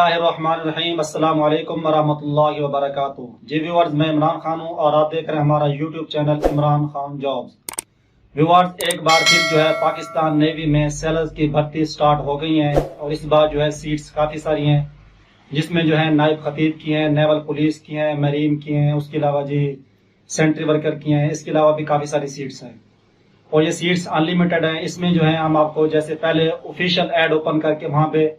बिस्मिल्लाहिर्रहमानिर्रहीम अस्सलामु अलैकुम वरहमतुल्लाहि वबरकातुहू। जी व्यूअर्स, मैं इमरान खान हूँ और आप देख रहे हैं हमारा YouTube channel Imran Khan jobs. Viewers, एक बार फिर जो है पाकिस्तान नेवी में सेलर्स की भर्ती स्टार्ट हो गई है और इस बार जो है सीट्स काफ़ी सारी हैं, जिसमें जो है नायब खतीब की हैं, नेवल पुलिस की हैं, मरीन की हैं, उसके अलावा जी सेंट्री वर्कर की हैं, इसके अलावा भी काफ़ी सारी सीट्स हैं और ये सीट्स अनलिमिटेड हैं। इसमें जो है हम आपको जैसे पहले ऑफिशियल ऐड ओपन करके वहाँ पे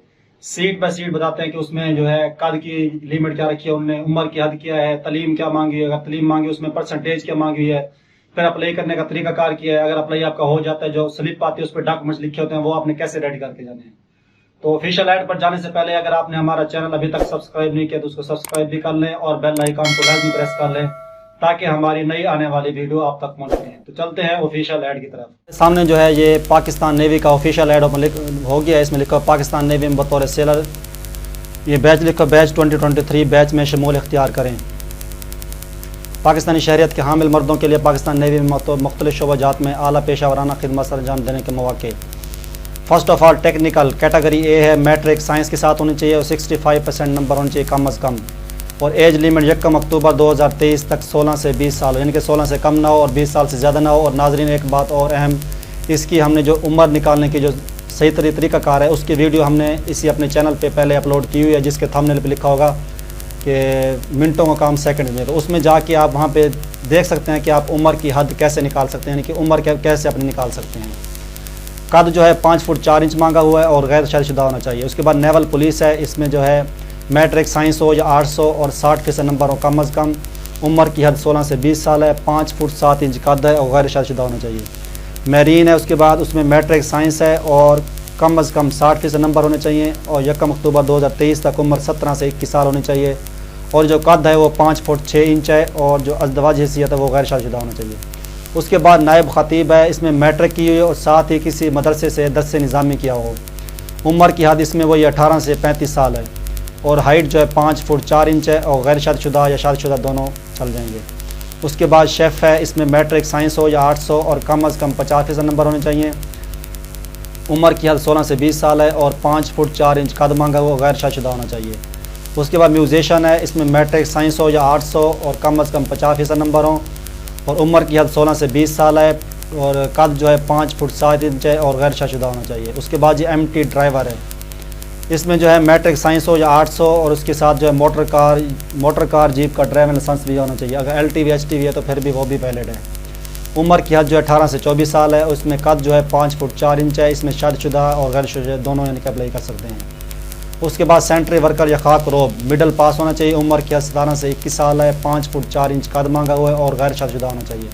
सीट बाय सीट बताते हैं कि उसमें जो है कद की लिमिट क्या रखी है, उन्होंने उम्र की हद क्या है, तलीम क्या मांगी है, अगर तलीम मांगी उसमें परसेंटेज क्या मांगी हुई है, फिर अप्लाई करने का तरीकाकार किया है। अगर अप्लाई आपका हो जाता है, जो स्लिप आती है उस पर डॉक्यूमेंट्स लिखे होते हैं, वो आपने कैसे रेडी करके जाने हैं। तो ऑफिशियल ऐड पर जाने से पहले अगर आपने हमारा चैनल अभी तक सब्सक्राइब नहीं किया तो उसको सब्सक्राइब भी कर लें और बेल आइकन को लाजमी प्रेस कर लें ताकि हमारी नई आने वाली वीडियो आप तक पहुंचती है। तो चलते हैं ऑफिशियल ऐड की तरफ। सामने जो है ये पाकिस्तान नेवी का ऑफिशियल ऐड हो गया है। इसमें लिखा पाकिस्तान नेवी में बतौर सेलर, ये बैच लिखा बैच 2023 बैच में शमूल इख्तियार करें। पाकिस्तानी शहरियत के हामिल मर्दों के लिए पाकिस्तान नेवी में मुख्तलिफ शोबाजात में आला पेशा वराना खिदमत सर अंजाम देने के मौके। First of all technical category A है, मैट्रिक साइंस के साथ होनी चाहिए और 65% नंबर होने चाहिए कम अज़ कम। और एज लिमिट 1 अक्टूबर 2023 तक 16 से 20 साल, यानी कि 16 से कम ना हो और 20 साल से ज़्यादा ना हो। और नाजरीन, एक बात और अहम, इसकी हमने जो उम्र निकालने की जो सही तरीकाकार है उसकी वीडियो हमने इसी अपने चैनल पे पहले अपलोड की हुई है, जिसके थंबनेल पे लिखा होगा कि मिनटों का काम सेकंड में। तो उसमें जाके आप वहाँ पे देख सकते हैं कि आप उम्र की हद कैसे निकाल सकते हैं, यानी कि उम्र कैसे अपनी निकाल सकते हैं। कद जो है 5 फुट 4 इंच मांगा हुआ है और गैर शादीशुदा होना चाहिए। उसके बाद नेवल पुलिस है, इसमें जो है मैट्रिक साइंस हो या 800 और 60% नंबर हो कम अज़ कम। उम्र की हद 16 से 20 साल है, 5 फुट 7 इंच कद है और गैर शादीशुदा होना चाहिए। मैरीन है, उसके बाद उसमें मैट्रिक साइंस है और कम अज़ कम 60% नंबर होने चाहिए और 1 अक्टूबर 2023 तक उम्र 17 से 21 साल होनी चाहिए। और जो कद है वो 5 फुट 6 इंच है और जो अज़दवाज हैसियत है वो गैर शादीशुदा होना चाहिए। उसके बाद नायब खतीब है, इसमें मैट्रिक की हुई और साथ ही किसी मदरसे से 10 से निज़ामी किया हो। उम्र की हद इसमें वही 18 से 35 साल है और हाइट जो है 5 फुट 4 इंच है और गैर शादीशुदा या शादीशुदा दोनों चल जाएंगे। उसके बाद शेफ़ है, इसमें मैट्रिक साइंस हो या 800 और कम अज़ कम 50% नंबर होने चाहिए। उम्र की हद 16 से 20 साल है और 5 फुट 4 इंच कद मांगा वो गैर शादीशुदा होना चाहिए। उसके बाद म्यूजिशियन है, इसमें मैट्रिक साइंस हो या 800 और कम अज़ कम 50% नंबर हो और उम्र की हद 16 से 20 साल है और कद जो है 5 फुट 7 इंच है और गैर शादीशुदा होना चाहिए। उसके बाद ये MT ड्राइवर है, इसमें जो है मैट्रिक साइंस हो या 800 और उसके साथ जो है मोटर कार जीप का ड्राइविंग लाइसेंस भी होना चाहिए। अगर LTV HTV है तो फिर भी वो भी वैलिड है। उम्र की हद जो है 18 से 24 साल है, उसमें कद जो है 5 फुट 4 इंच है। इसमें शादीशुदा और गैर शादीशुदा दोनों यानी कि अप्लाई कर सकते हैं। उसके बाद सेंट्री वर्कर या खाक रोब मिडल पास होना चाहिए। उम्र की हद 17 से 21 साल है, 5 फुट 4 इंच कद मांगा हुआ है और गैर शादीशुदा होना चाहिए।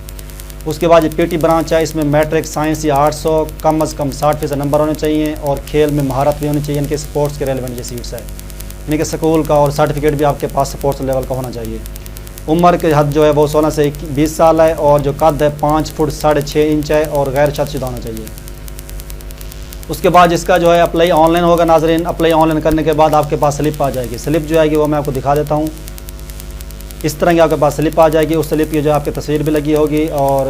उसके बाद ये PT ब्रांच है, इसमें मैट्रिक साइंस या 800 कम अज़ कम 60% नंबर होने चाहिए और खेल में महारत भी होनी चाहिए, इनके स्पोर्ट्स के रेलिवेंट ये सीट्स है, यानी कि स्कूल का और सर्टिफिकेट भी आपके पास स्पोर्ट्स लेवल का होना चाहिए। उम्र की हद जो है वो 16 से 20 साल है और जो कद है 5 फुट 6.5 इंच है और गैर शादीशुदा होना चाहिए। उसके बाद इसका जो है अप्लाई ऑनलाइन होगा। नाजरीन, अप्लाई ऑनलाइन करने के बाद आपके पास स्लिप आ जाएगी। स्लिप जो आएगी वो मैं आपको दिखा देता हूँ। इस तरह की आपके पास स्लिप आ जाएगी। उस स्लिप की जो आपकी तस्वीर भी लगी होगी और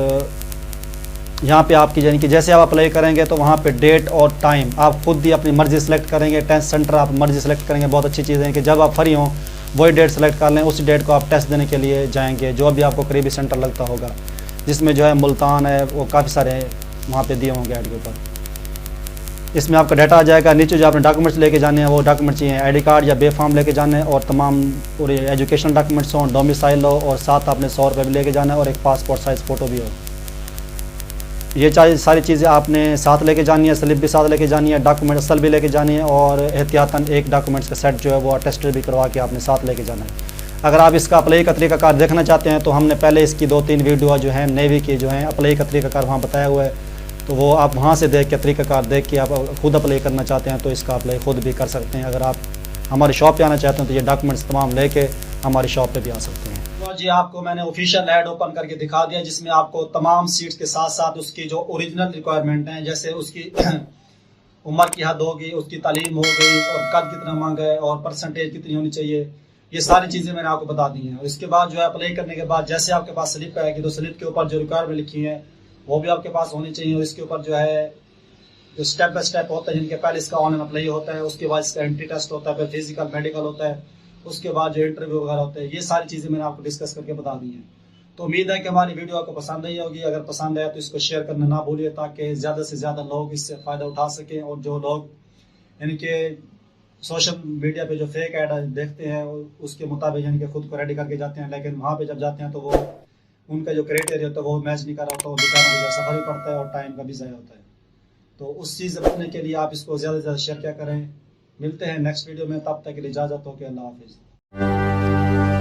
यहाँ पे आपकी यानी कि जैसे आप अप्लाई करेंगे तो वहाँ पे डेट और टाइम आप खुद ही अपनी मर्ज़ी सेलेक्ट करेंगे। टेस्ट सेंटर आप मर्ज़ी सेलेक्ट करेंगे। बहुत अच्छी चीज़ है कि जब आप फ्री हों वही डेट सेलेक्ट कर लें, उसी डेट को आप टेस्ट देने के लिए जाएंगे जो भी आपको करीबी सेंटर लगता होगा, जिसमें जो है मुल्तान है, वो काफ़ी सारे वहाँ पर दिए होंगे ऐड के ऊपर। इसमें आपका डाटा आ जाएगा। नीचे जो आपने डॉक्यूमेंट्स लेके जाने हैं वो डॉक्यूमेंट्स चाहिए, ID कार्ड या बेफार्म लेके जाने हैं और तमाम पूरे एजुकेशनल डॉक्यूमेंट्स हों, डोमिसाइल हो और साथ आपने 100 रुपये भी लेके जाना है और एक पासपोर्ट साइज़ फ़ोटो भी हो। ये सारी चीज़ें आपने साथ लेके जानी है। स्लिप भी साथ लेके जानी है, डॉक्यूमेंट असल भी लेके जानी है और एहतियातन एक डॉक्यूमेंट्स का सेट जो है वो अटेस्टेड भी करवा के आपने साथ लेके जाना है। अगर आप इसका अप्लाई का तरीकाकार देखना चाहते हैं तो हमने पहले इसकी 2-3 वीडियो जो हैं नेवी की जो हैं अप्लाई का तरीकाकार वहाँ बताया हुआ है, तो वो आप वहाँ से देख के तरीकाकार देख के आप खुद अप्लाई करना चाहते हैं तो इसका अप्लाई खुद भी कर सकते हैं। अगर आप हमारी शॉप पे आना चाहते हैं तो ये डॉक्यूमेंट्स तमाम लेके हमारी शॉप पे भी आ सकते हैं। तो जी आपको मैंने ऑफिशियल ऐड ओपन करके दिखा दिया, जिसमें आपको तमाम सीट्स के साथ साथ उसकी जो ओरिजिनल रिक्वायरमेंट हैं, जैसे उसकी उम्र की हद होगी, उसकी तालीम हो गई और कद कितना मांगा है और परसेंटेज कितनी होनी चाहिए, ये सारी चीज़ें मैंने आपको बता दी हैं। और इसके बाद जो है अप्लाई करने के बाद जैसे आपके पास स्लिप आएगी तो स्लिप के ऊपर जो रिक्वायरमेंट लिखी है वो भी आपके पास होनी चाहिए और इसके ऊपर जो है जो स्टेप बाय स्टेप होता है, जिनके पहले इसका ऑनलाइन अप्लाई होता है, उसके बाद इसका एंट्री टेस्ट होता है, फिर फिजिकल मेडिकल होता है, उसके बाद जो इंटरव्यू वगैरह होते हैं, ये सारी चीज़ें मैंने आपको डिस्कस करके बता दी हैं। तो उम्मीद है कि हमारी वीडियो आपको पसंद आई होगी। अगर पसंद आया तो इसको शेयर करना ना भूलिए, ताकि ज़्यादा से ज़्यादा लोग इससे फ़ायदा उठा सकें। और जो लोग यानी कि सोशल मीडिया पे जो फेक ऐड देखते हैं उसके मुताबिक यानी कि खुद को रेडी करके जाते हैं, लेकिन वहाँ पे जब जाते हैं तो वो उनका जो क्राइटेरिया होता है वो मैच नहीं कर रहा होता, वो बेचारा को सफर भी पड़ता है और टाइम का भी ज़ाया होता है। तो उस चीज़ से बचने के लिए आप इसको ज़्यादा से ज़्यादा शेयर क्या करें। मिलते हैं नेक्स्ट वीडियो में, तब तक के लिए इजाज़त हो के अल्लाह हाफिज़।